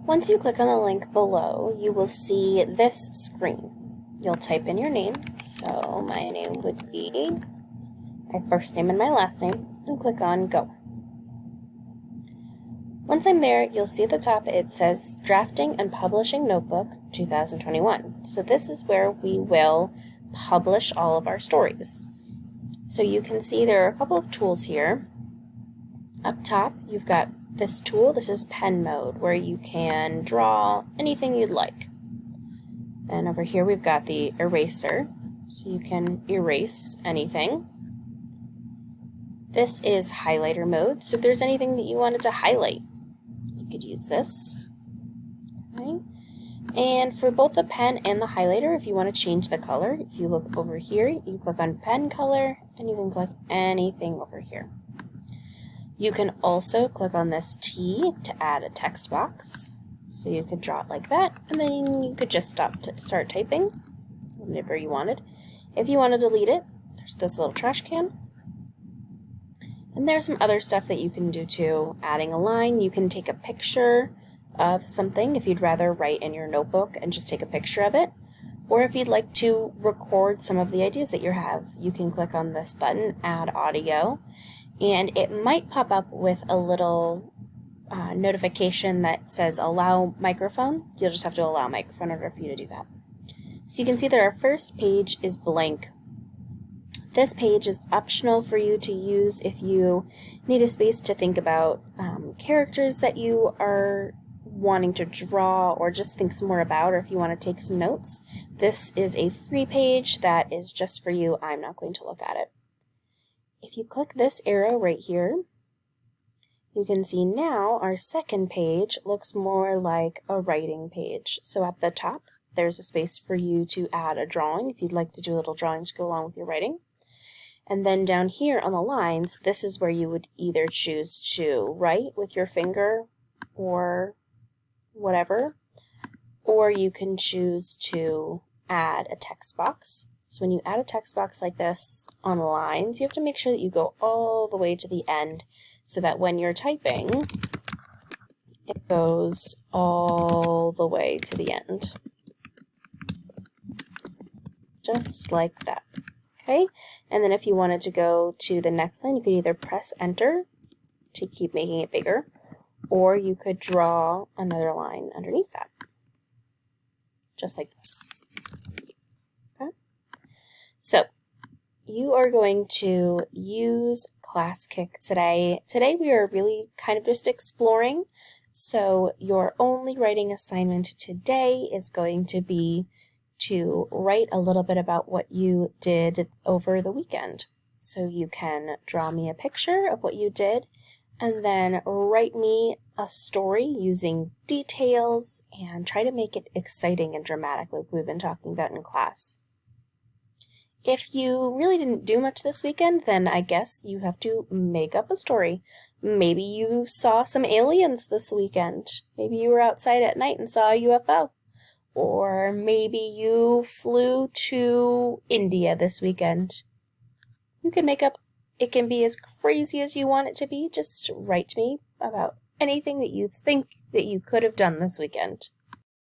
Once you click on the link below, you will see this screen. You'll type in your name, so my name would be my first name and my last name, and click on Go. Once I'm there, you'll see at the top it says Drafting and Publishing Notebook 2021. So this is where we will publish all of our stories. So you can see there are a couple of tools here. Up top, you've got this tool. This is pen mode, where you can draw anything you'd like. And over here we've got the eraser, so you can erase anything. This is highlighter mode, so if there's anything that you wanted to highlight, you could use this. Okay. And for both the pen and the highlighter, if you want to change the color, if you look over here, you can click on pen color, and you can click anything over here. You can also click on this T to add a text box. So you could draw it like that, and then you could just start typing whenever you wanted. If you want to delete it, there's this little trash can. And there's some other stuff that you can do too. Adding a line, you can take a picture of something if you'd rather write in your notebook and just take a picture of it. Or if you'd like to record some of the ideas that you have, you can click on this button, Add Audio, and it might pop up with a little notification that says Allow Microphone. You'll just have to allow microphone in order for you to do that. So you can see that our first page is blank. This page is optional for you to use if you need a space to think about characters that you are wanting to draw or just think some more about, or if you want to take some notes. This is a free page that is just for you. I'm not going to look at it. If you click this arrow right here, you can see now our second page looks more like a writing page. So at the top, there's a space for you to add a drawing if you'd like to do a little drawing to go along with your writing. And then down here on the lines, this is where you would either choose to write with your finger or whatever, or you can choose to add a text box. So when you add a text box like this on the lines, you have to make sure that you go all the way to the end so that when you're typing, it goes all the way to the end. Just like that. Okay? And then if you wanted to go to the next line, you could either press Enter to keep making it bigger, or you could draw another line underneath that. Just like this. Okay? So, you are going to use ClassKick today. Today we are really kind of just exploring, so your only writing assignment today is going to be to write a little bit about what you did over the weekend. So you can draw me a picture of what you did and then write me a story using details and try to make it exciting and dramatic like we've been talking about in class. If you really didn't do much this weekend, then I guess you have to make up a story. Maybe you saw some aliens this weekend. Maybe you were outside at night and saw a UFO. Or maybe you flew to India this weekend. You can make up, it can be as crazy as you want it to be. Just write to me about anything that you think that you could have done this weekend.